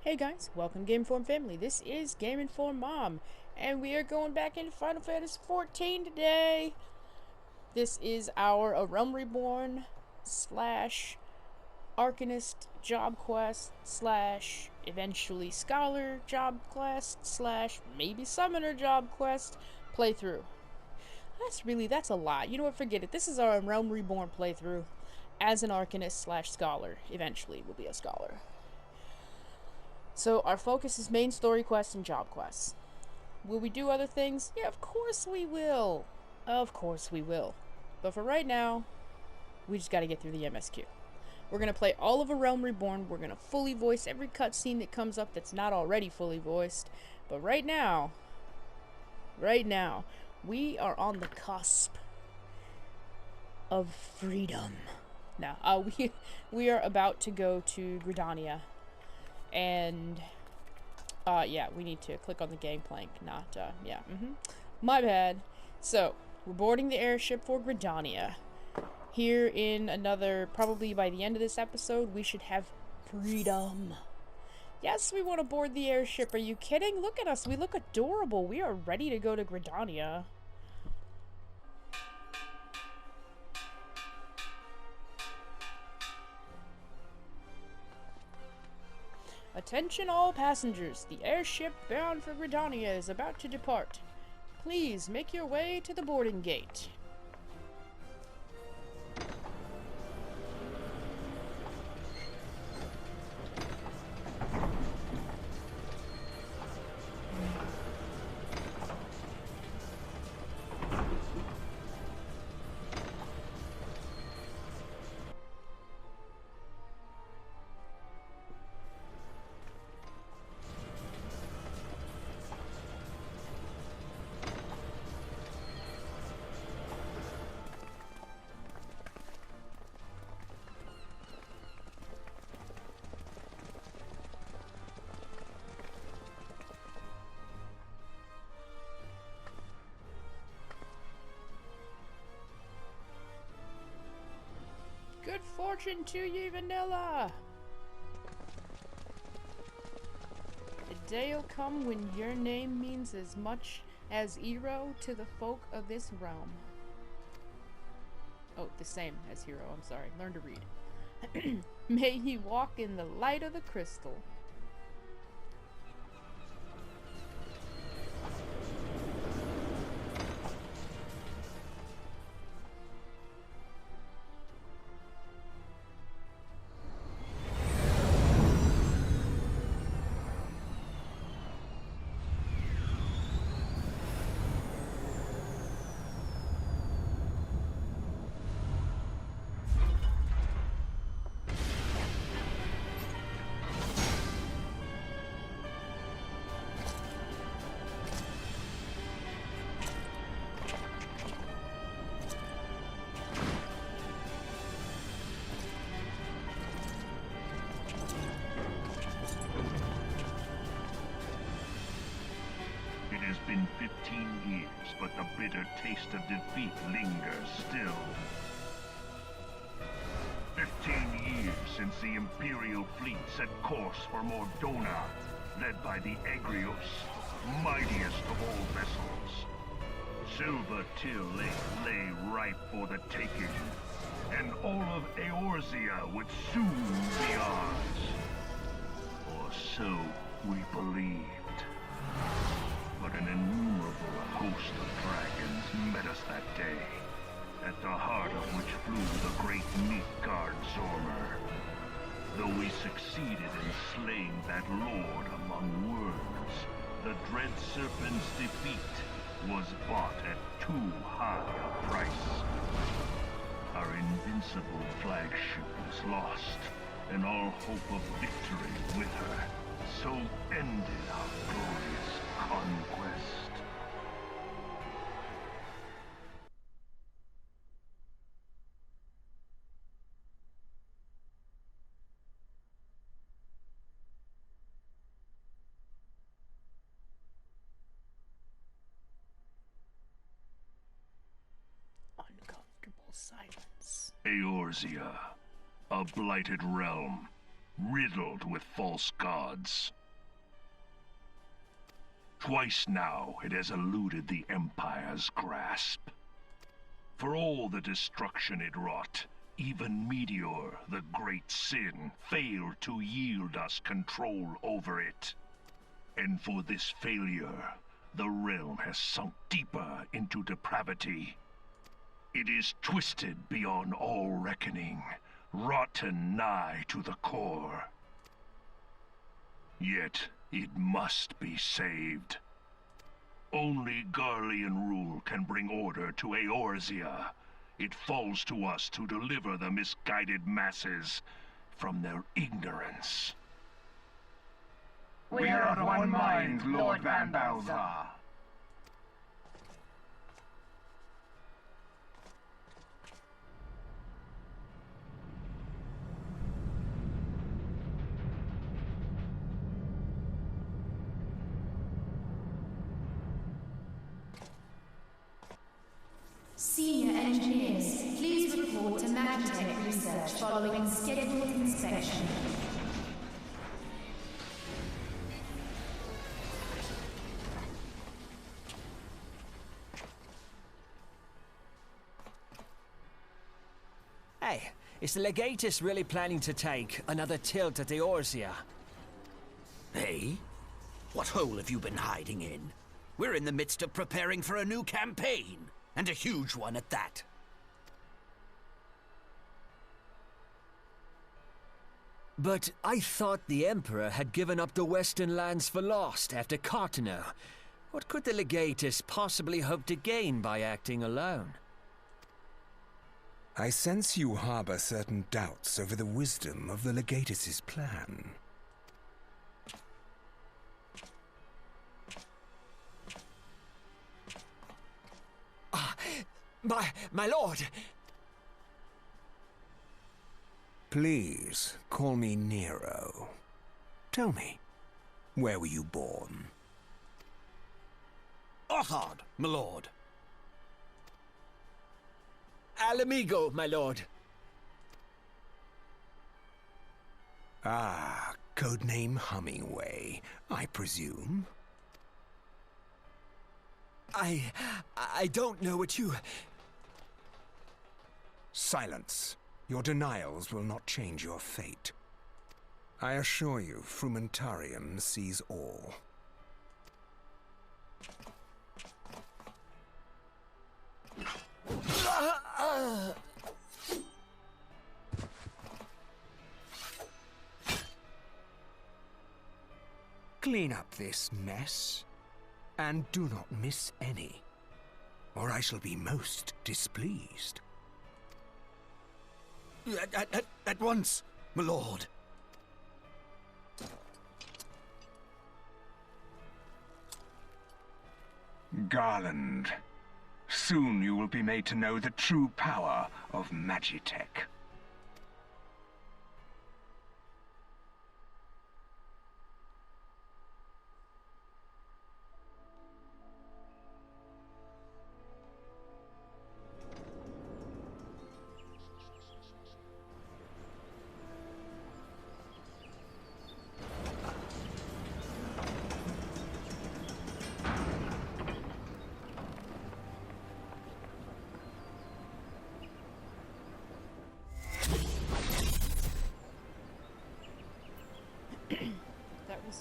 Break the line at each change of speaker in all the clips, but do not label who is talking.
Hey guys, welcome to Game Informed Family. This is Game Informed Mom, and we are going back into Final Fantasy XIV today. This is our A Realm Reborn slash Arcanist job quest slash eventually Scholar job quest slash maybe Summoner job quest playthrough. That's a lot. You know what, forget it. This is our Realm Reborn playthrough as an Arcanist slash Scholar. Eventually we'll be a Scholar. So our focus is main story quests and job quests. Will we do other things? Yeah, of course we will. Of course we will. But for right now, we just gotta get through the MSQ. We're gonna play all of A Realm Reborn. We're gonna fully voice every cutscene that comes up that's not already fully voiced. But right now, we are on the cusp of freedom. Now, we are about to go to Gridania. And, yeah, we need to click on the gangplank, not, My bad. So, we're boarding the airship for Gridania. Here in another, probably by the end of this episode, we should have freedom. Yes, we want to board the airship. Are you kidding? Look at us. We look adorable. We are ready to go to Gridania. Attention all passengers, the airship bound for Gridania is about to depart. Please make your way to the boarding gate. Good fortune to ye, Vanilla! A day'll come when your name means as much as hero to the folk of this realm. Oh, the same as hero, I'm sorry. Learn to read. May ye walk in the light of the crystal.
It has been 15 years, but the bitter taste of defeat lingers still. 15 years since the Imperial fleet set course for Mordona, led by the Agrios, mightiest of all vessels. Silver Till lay ripe for the taking, and all of Eorzea would soon be ours. Or so we believed. But an innumerable host of dragons met us that day, at the heart of which flew the great Midgard Zormer. Though we succeeded in slaying that lord among worms, the dread serpent's defeat was bought at too high a price. Our invincible flagship was lost, and all hope of victory with her. So ended our glorious conquest.
Uncomfortable silence.
Eorzea, a blighted realm, riddled with false gods. Twice now it has eluded the Empire's grasp. For all the destruction it wrought, even Meteor, the great sin, failed to yield us control over it. And for this failure, the realm has sunk deeper into depravity. It is twisted beyond all reckoning, rotten nigh to the core. Yet, it must be saved. Only Garlean rule can bring order to Eorzea. It falls to us to deliver the misguided masses from their ignorance.
We are of one mind, Lord Van Balthar.
Senior engineers, please report to Magitech research following scheduled inspection.
Hey, is the Legatus really planning to take another tilt at Eorzea?
Hey? What hole have you been hiding in? We're in the midst of preparing for a new campaign, and a huge one at that.
But I thought the Emperor had given up the Western lands for lost after Cartano. What could the Legatus possibly hope to gain by acting alone?
I sense you harbor certain doubts over the wisdom of the Legatus's plan.
My lord!
Please, call me Nero. Tell me, where were you born?
Othard, my lord.
Alamigo, my lord.
Ah, codename Hummingway, I presume?
I don't know what you...
Silence. Your denials will not change your fate. I assure you, Frumentarium sees all. Clean up this mess, and do not miss any, or I shall be most displeased.
At once, my lord.
Garland, soon you will be made to know the true power of Magitech.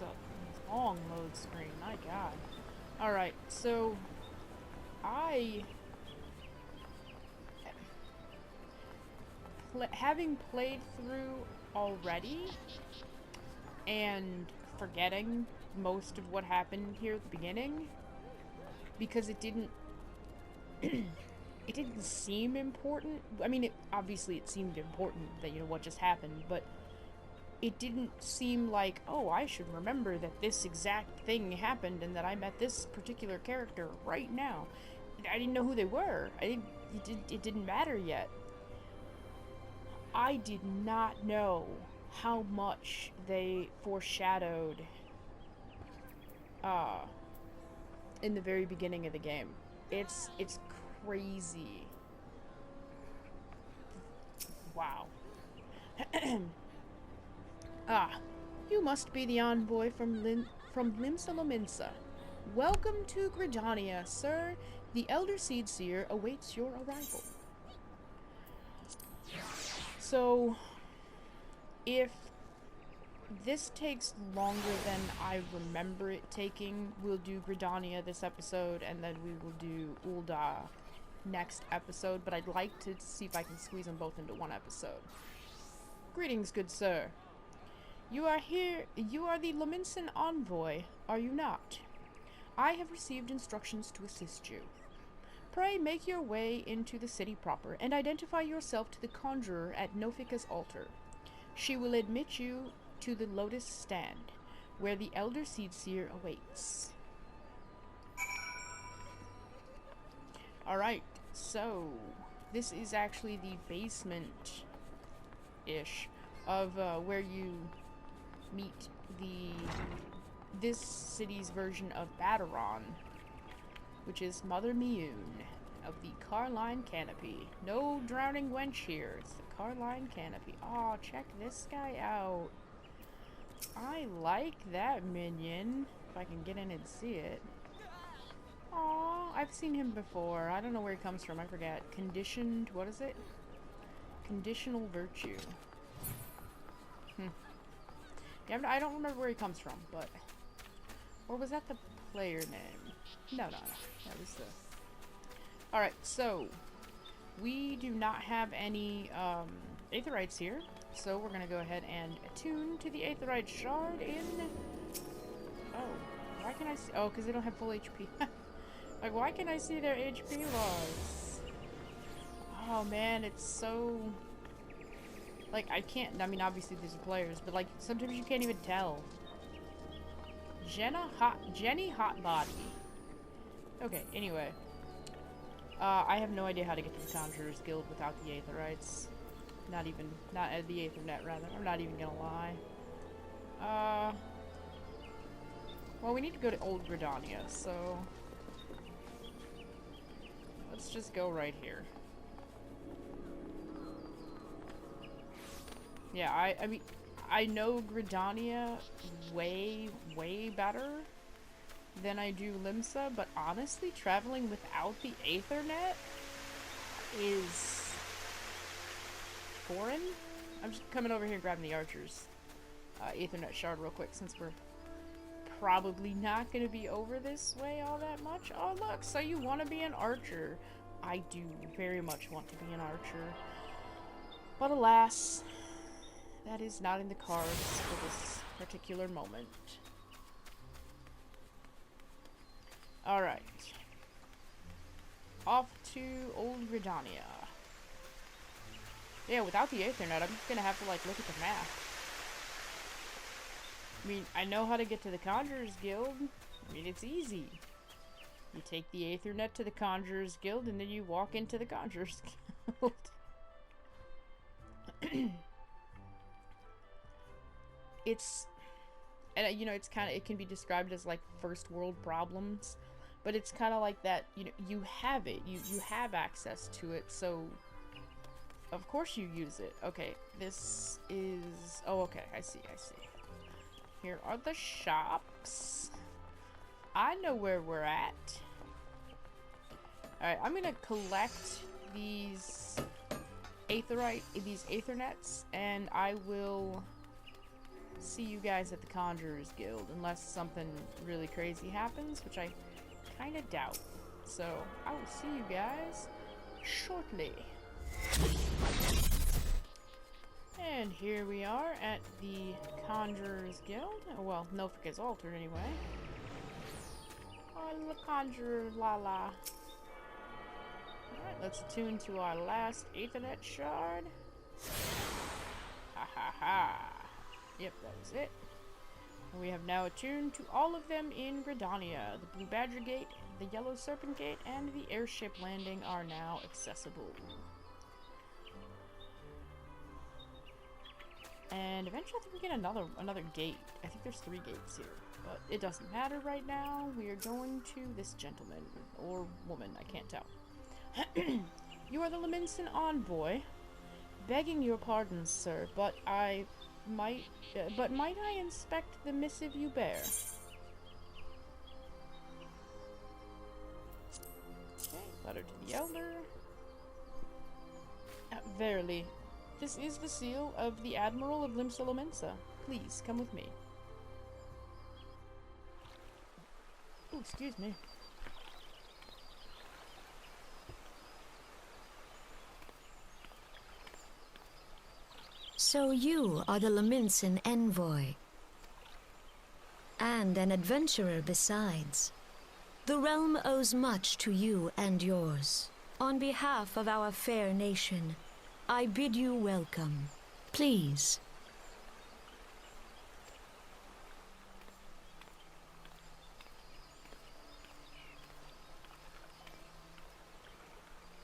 A long load screen, my god. Alright, so having played through already and forgetting most of what happened here at the beginning because it didn't it didn't seem important. I mean, obviously it seemed important that, you know, what just happened, but it didn't seem like, oh, I should remember that this exact thing happened and that I met this particular character right now. I didn't know who they were. It didn't matter yet. I did not know how much they foreshadowed in the very beginning of the game. It's crazy. Wow. Ah, you must be the envoy from Lominsa. Welcome to Gridania, sir. The Elder Seed Seer awaits your arrival. So, if this takes longer than I remember it taking, we'll do Gridania this episode, and then we will do Ul'dah next episode, but I'd like to see if I can squeeze them both into one episode. Greetings, good sir. You are the Lominsan Envoy, are you not? I have received instructions to assist you. Pray make your way into the city proper, and identify yourself to the conjurer at Nofika's altar. She will admit you to the Lotus Stand, where the Elder Seed Seer awaits. Alright, so this is actually the basement-ish of where you meet this city's version of Baderon, which is Mother Mioun of the Carline Canopy. No drowning wench here, it's the Carline Canopy. Aw, check this guy out. I like that minion, if I can get in and see it. Aw, I've seen him before. I don't know where he comes from, I forget. Conditioned, what is it? Conditional Virtue. Yeah, I don't remember where he comes from, but... Or was that the player name? No. That was the... Alright, so... We do not have any, Aetherites here. So we're gonna go ahead and attune to the Aetherite Shard in... Oh, why can I see... Oh, because they don't have full HP. Like, why can I see their HP logs? Oh man, it's so... Like, I can't... I mean, obviously these are players, but like, sometimes you can't even tell. Jenny Hotbody. Okay, anyway. I have no idea how to get to the Conjurer's Guild without the Aetherites. Not the Aethernet, rather. I'm not even gonna lie. Well, we need to go to Old Gridania, so... Let's just go right here. Yeah, I mean, I know Gridania way better than I do Limsa, but honestly, traveling without the Aethernet is foreign. I'm just coming over here and grabbing the Archer's Aethernet shard real quick, since we're probably not going to be over this way all that much. Oh look, so you want to be an Archer. I do very much want to be an Archer. But alas, that is not in the cards for this particular moment. Alright. Off to Old Gridania. Yeah, without the Aethernet, I'm just gonna have to, like, look at the map. I mean, I know how to get to the Conjurer's Guild. I mean, it's easy. You take the Aethernet to the Conjurer's Guild, and then you walk into the Conjurer's Guild. It's... And, you know, it's kind of... It can be described as, like, first world problems. But it's kind of like that, you know, you have it. You have access to it, so... Of course you use it. Okay, this is... Oh, okay, I see. Here are the shops. I know where we're at. Alright, I'm gonna collect these Aethernets, and I will see you guys at the Conjurer's Guild, unless something really crazy happens, which I kind of doubt. So, I will see you guys shortly. And here we are at the Conjurer's Guild. Oh, well, Nofika's altar anyway. Oh, the Conjurer, la. Alright, let's attune to our last Aethernet shard. Ha. Yep, that was it. And we have now attuned to all of them in Gridania. The Blue Badger Gate, the Yellow Serpent Gate, and the airship landing are now accessible. And eventually I think we get another gate. I think there's 3 gates here. But it doesn't matter right now. We are going to this gentleman. Or woman, I can't tell. You are the Lominsan Envoy. Begging your pardon, sir, but I might I inspect the missive you bear? Okay, letter to the Elder. Verily, this is the seal of the Admiral of Lominsan. Please, come with me. Ooh, excuse me.
So you are the Lominsan Envoy. And an adventurer besides. The realm owes much to you and yours. On behalf of our fair nation, I bid you welcome. Please.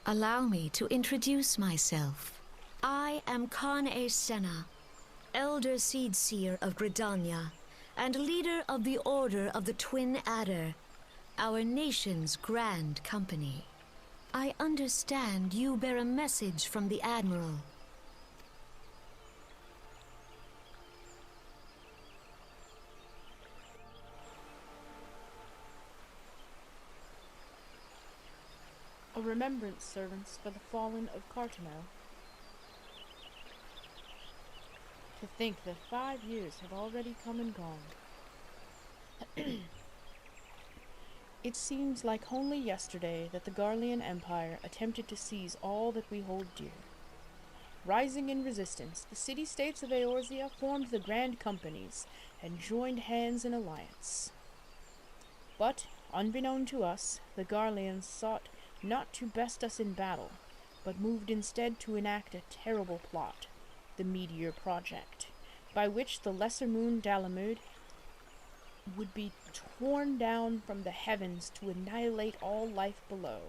Allow me to introduce myself. I am Khan A. Senna, Elder Seedseer of Gridania, and leader of the Order of the Twin Adder, our nation's grand company. I understand you bear a message from the Admiral.
A remembrance servants for the fallen of Cartano. To think that 5 years have already come and gone. It seems like only yesterday that the Garlean Empire attempted to seize all that we hold dear. Rising in resistance, the city-states of Eorzea formed the Grand Companies and joined hands in alliance. But, unbeknown to us, the Garleans sought not to best us in battle, but moved instead to enact a terrible plot, the Meteor Project, by which the lesser moon Dalamud would be torn down from the heavens to annihilate all life below.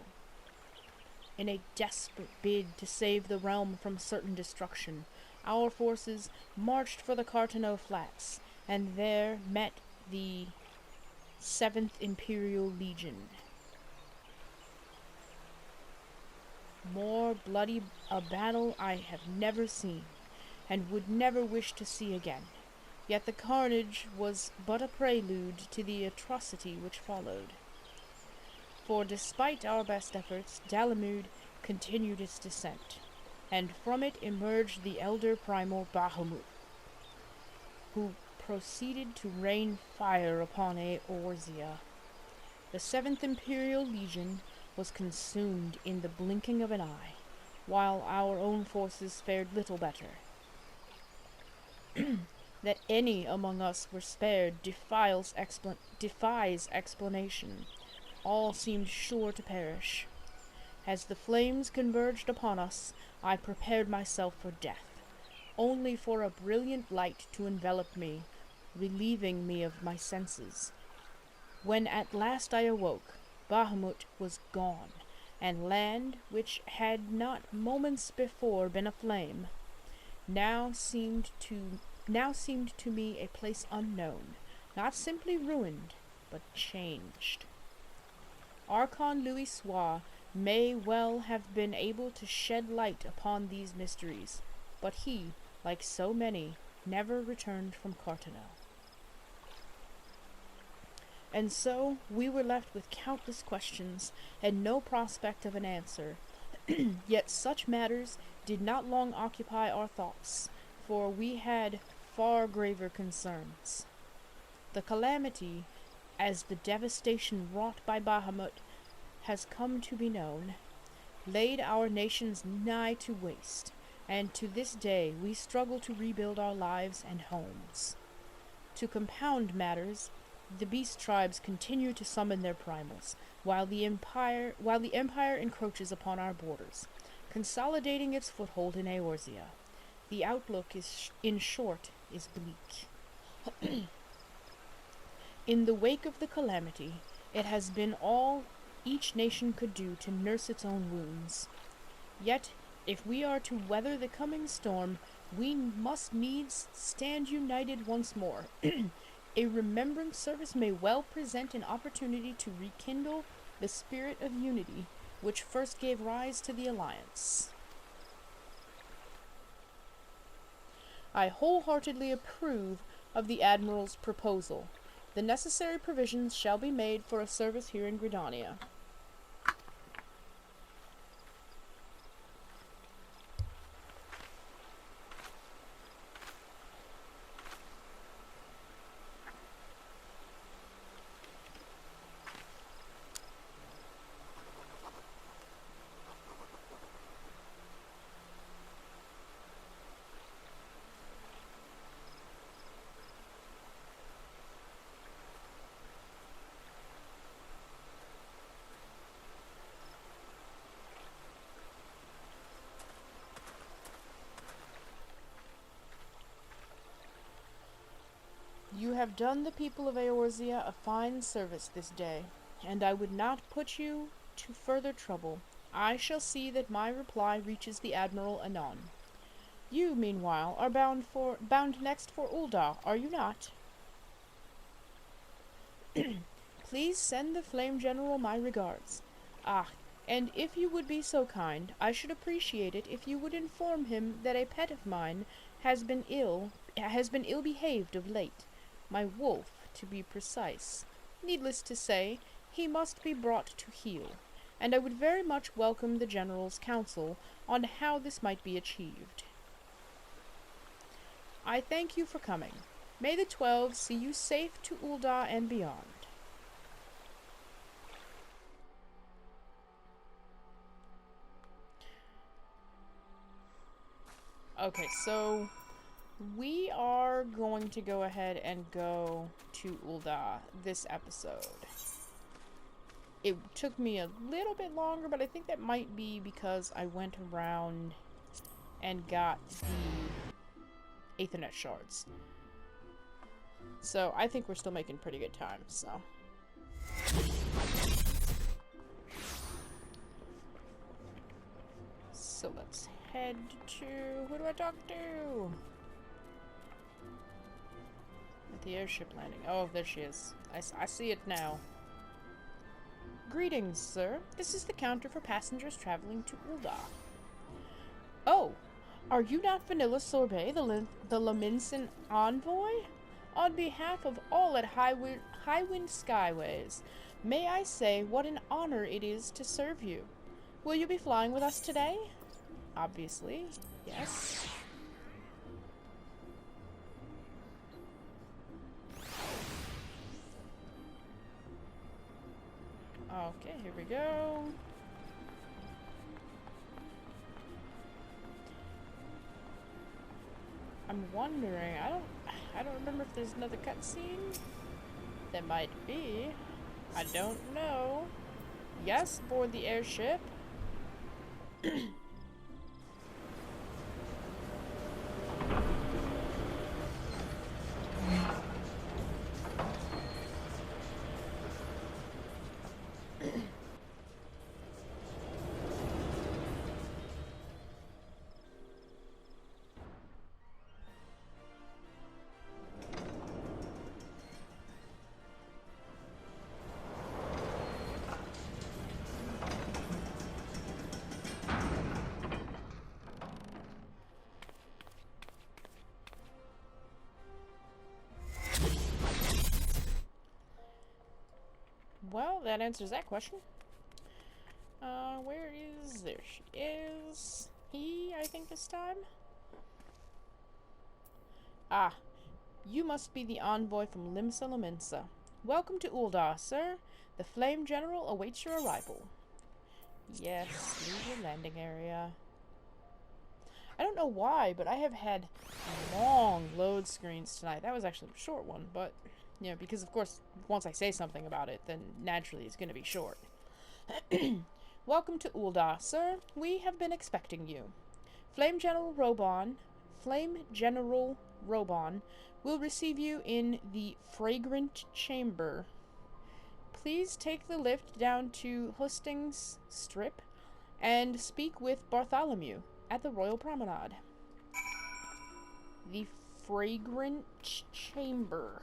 In a desperate bid to save the realm from certain destruction, our forces marched for the Cartano Flats, and there met the 7th Imperial Legion. More bloody a battle I have never seen, and would never wish to see again. Yet the carnage was but a prelude to the atrocity which followed. For despite our best efforts, Dalamud continued its descent, and from it emerged the elder primal Bahamut, who proceeded to rain fire upon Eorzea. The 7th Imperial Legion was consumed in the blinking of an eye, while our own forces fared little better. That any among us were spared defies explanation. All seemed sure to perish. As the flames converged upon us, I prepared myself for death, only for a brilliant light to envelop me, relieving me of my senses. When at last I awoke, Bahamut was gone, and land, which had not moments before been aflame, now seemed to me a place unknown, not simply ruined, but changed. Archon Louis Soir may well have been able to shed light upon these mysteries, but he, like so many, never returned from Cartano. And so we were left with countless questions, and no prospect of an answer. Yet such matters did not long occupy our thoughts, for we had far graver concerns. The calamity, as the devastation wrought by Bahamut has come to be known, laid our nations nigh to waste, and to this day we struggle to rebuild our lives and homes. To compound matters, the beast tribes continue to summon their primals, while the empire encroaches upon our borders, consolidating its foothold in Eorzea. The outlook in short, is bleak. In the wake of the calamity, it has been all each nation could do to nurse its own wounds. Yet, if we are to weather the coming storm, we must needs stand united once more. A remembrance service may well present an opportunity to rekindle the spirit of unity which first gave rise to the alliance. I wholeheartedly approve of the Admiral's proposal. The necessary provisions shall be made for a service here in Gridania. You have done the people of Eorzea a fine service this day, and I would not put you to further trouble. I shall see that my reply reaches the Admiral anon. You, meanwhile, are bound next for Ul'dah, are you not? Please send the Flame General my regards. Ah, and if you would be so kind, I should appreciate it if you would inform him that a pet of mine has been ill-behaved of late. My wolf, to be precise. Needless to say, he must be brought to heel, and I would very much welcome the General's counsel on how this might be achieved. I thank you for coming. May the 12 see you safe to Ul'dah and beyond. Okay, so we are going to go ahead and go to Ul'dah this episode. It took me a little bit longer, but I think that might be because I went around and got the Aethernet shards. So I think we're still making pretty good time, so. So let's head to... who do I talk to? At the airship landing. Oh, there she is. I see it now. Greetings, sir. This is the counter for passengers traveling to Ul'dah. Oh, are you not Vanilla Sorbet, the Lominsan Envoy? On behalf of all at Highwind Skyways, may I say what an honor it is to serve you. Will you be flying with us today? Obviously, yes. Okay, here we go. I'm wondering, I don't remember if there's another cutscene. There might be. I don't know. Yes, board the airship. Well, that answers that question. Where is... there she is. I think this time. Ah, you must be the envoy from Limsa Lominsa. Welcome to Ul'dah, sir. The Flame General awaits your arrival. Yes, leave your landing area. I don't know why, but I have had long load screens tonight. That was actually a short one, but... yeah, because of course, once I say something about it, then naturally it's going to be short. Welcome to Ul'dah, sir. We have been expecting you. Flame General Reborn will receive you in the Fragrant Chamber. Please take the lift down to Hustings Strip and speak with Bartholomew at the Royal Promenade. The Fragrant Chamber.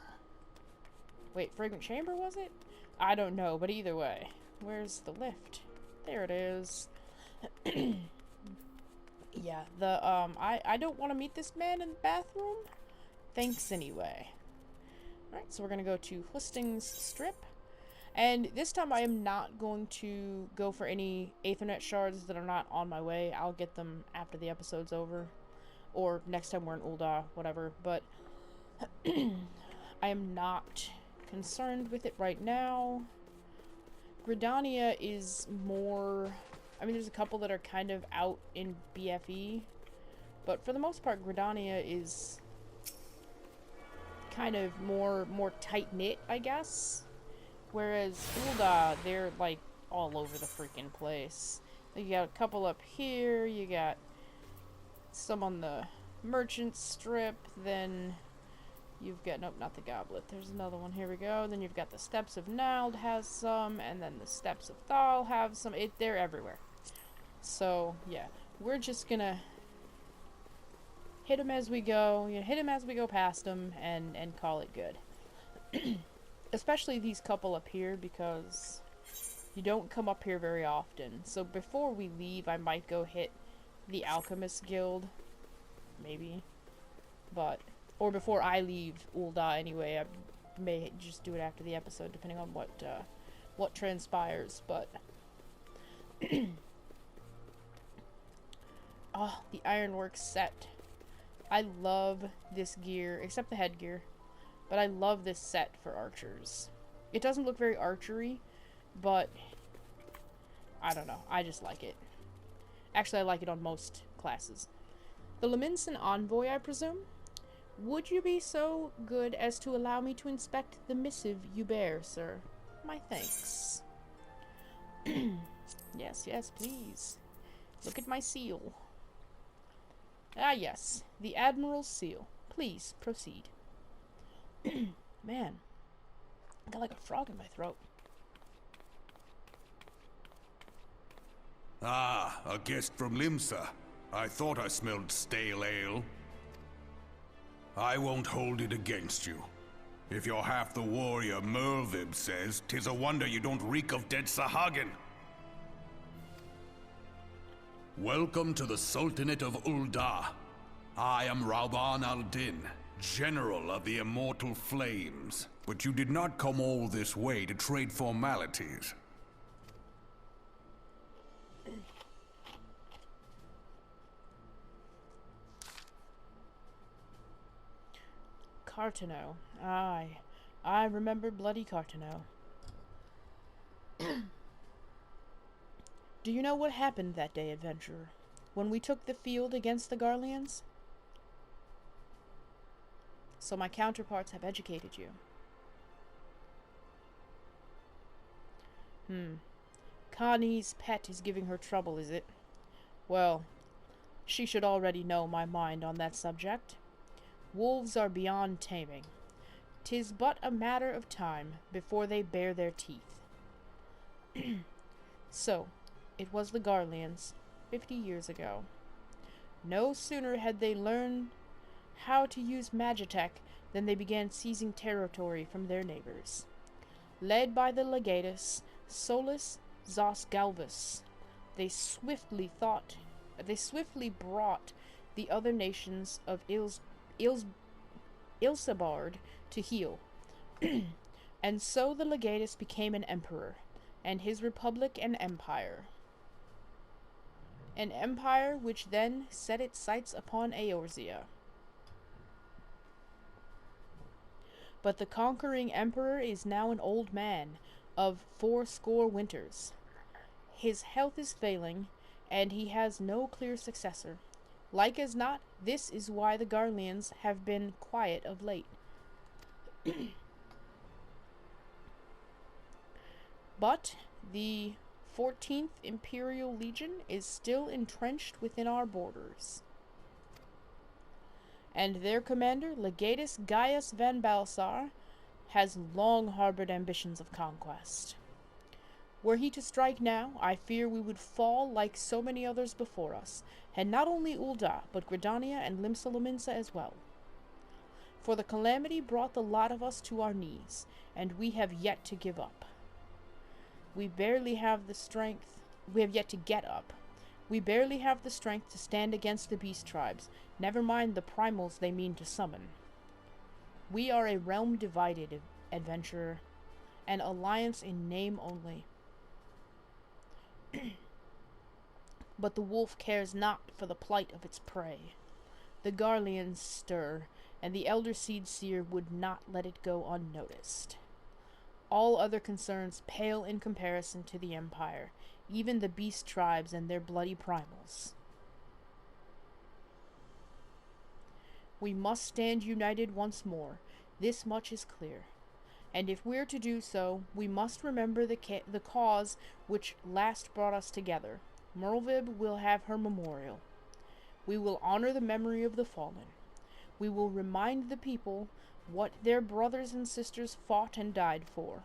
Wait, Fragrant Chamber, was it? I don't know, but either way. Where's the lift? There it is. Yeah, I don't want to meet this man in the bathroom. Thanks anyway. Alright, so we're gonna go to Husting's Strip. And this time I am not going to go for any Aethernet shards that are not on my way. I'll get them after the episode's over. Or next time we're in Ul'dah, whatever. But I am not concerned with it right now. Gridania is more... I mean, there's a couple that are kind of out in BFE. But for the most part, Gridania is kind of more tight-knit, I guess. Whereas Ul'dah, they're like all over the freaking place. You got a couple up here, you got some on the merchant strip, then you've got, nope, not the goblet, there's another one, here we go. Then you've got the Steps of Nald has some, and then the Steps of Thal have some. They're everywhere. So, yeah, we're just gonna hit them as we go, hit them as we go past them, and call it good. Especially these couple up here, because you don't come up here very often. So before we leave, I might go hit the Alchemist Guild. Maybe. But, or before I leave Ul'dah anyway. I may just do it after the episode, depending on what transpires. But, oh, the Ironworks set. I love this gear, except the headgear. But I love this set for archers. It doesn't look very archery, but I don't know. I just like it. Actually, I like it on most classes. The Lominsan Envoy, I presume? Would you be so good as to allow me to inspect the missive you bear, sir? My thanks. Yes, yes, please. Look at my seal. Ah, yes. The Admiral's seal. Please, proceed. Man, I got like a frog in my throat.
Ah, a guest from Limsa. I thought I smelled stale ale. I won't hold it against you. If you're half the warrior Mervib says, 'tis a wonder you don't reek of dead Sahagin. Welcome to the Sultanate of Ul'dah. I am Rauban al-Din, General of the Immortal Flames. But you did not come all this way to trade formalities.
Cartano. Aye. I remember bloody Cartano. Do you know what happened that day, adventurer? When we took the field against the Garleans? So my counterparts have educated you. Connie's pet is giving her trouble, is it? Well, she should already know my mind on that subject. Wolves are beyond taming. 'Tis but a matter of time before they bare their teeth. So, it was the Garleans, 50 years ago. No sooner had they learned how to use Magitech than they began seizing territory from their neighbors. Led by the legatus Solus Zos Galvus, they swiftly brought the other nations of Ilsabard to heel. And so the legatus became an emperor, and his republic an empire. An empire which then set its sights upon Eorzea. But the conquering emperor is now an old man of 80 winters. His health is failing, and he has no clear successor. Like as not, this is why the Garleans have been quiet of late. But the 14th Imperial Legion is still entrenched within our borders. And their commander, Legatus Gaius van Balsar, has long harbored ambitions of conquest. Were he to strike now, I fear we would fall like so many others before us, and not only Ul'dah, but Gridania and Limsa Lominsa as well. For the calamity brought the lot of us to our knees, and we have yet to give up. We barely have the strength, we have yet to get up, We barely have the strength to stand against the beast tribes, never mind the primals they mean to summon. We are a realm divided, adventurer, an alliance in name only. But the wolf cares not for the plight of its prey. The Garleans stir, and the Elder Seed Seer would not let it go unnoticed. All other concerns pale in comparison to the Empire, even the beast tribes and their bloody primals. We must stand united once more, this much is clear. And if we're to do so, we must remember the cause which last brought us together. Merlwyb will have her memorial. We will honor the memory of the fallen. We will remind the people what their brothers and sisters fought and died for.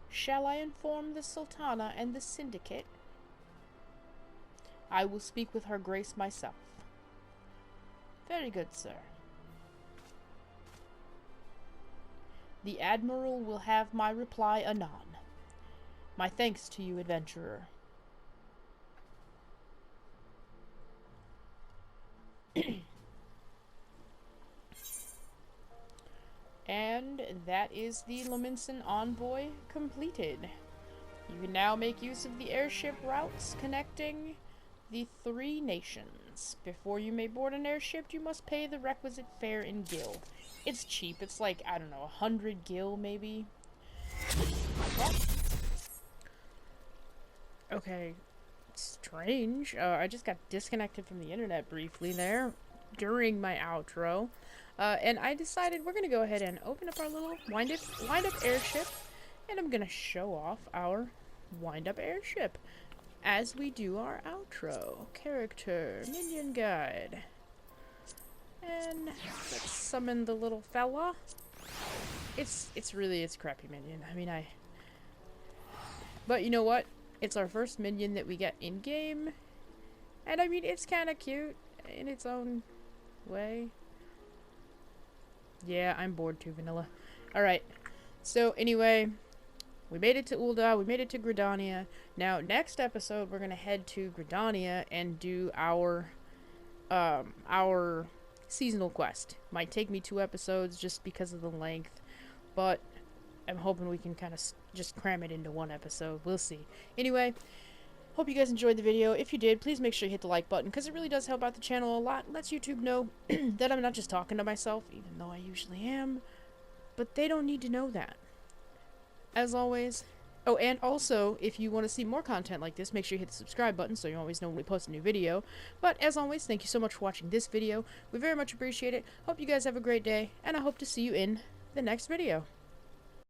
Shall I inform the Sultana and the Syndicate? I will speak with her grace myself. Very good, sir. The Admiral will have my reply anon. My thanks to you, adventurer. And that is the Lominsan Envoy completed. You can now make use of the airship routes connecting the 3 nations. Before you may board an airship, you must pay the requisite fare in gil. It's cheap. It's like, I don't know, 100 gil maybe? Okay. Strange. I just got disconnected from the internet briefly there during my outro. And I decided we're gonna go ahead and open up our little wind-up airship, and I'm gonna show off our wind-up airship as we do our outro. Character, minion guide. And let's summon the little fella. It's crappy minion. I mean, but you know what? It's our first minion that we get in-game. And I mean, it's kind of cute in its own way. Yeah, I'm bored too, vanilla. Alright. So, anyway, we made it to Ul'dah, we made it to Gridania. Now, next episode, we're gonna head to Gridania and do our seasonal quest. Might take me 2 episodes just because of the length, but I'm hoping we can kind of just cram it into 1 episode. We'll see. Anyway, hope you guys enjoyed the video. If you did, please make sure you hit the like button, because it really does help out the channel a lot. It lets YouTube know that I'm not just talking to myself, even though I usually am. But they don't need to know that. As always. Oh, and also, if you want to see more content like this, make sure you hit the subscribe button so you always know when we post a new video. But as always, thank you so much for watching this video. We very much appreciate it. Hope you guys have a great day, and I hope to see you in the next video.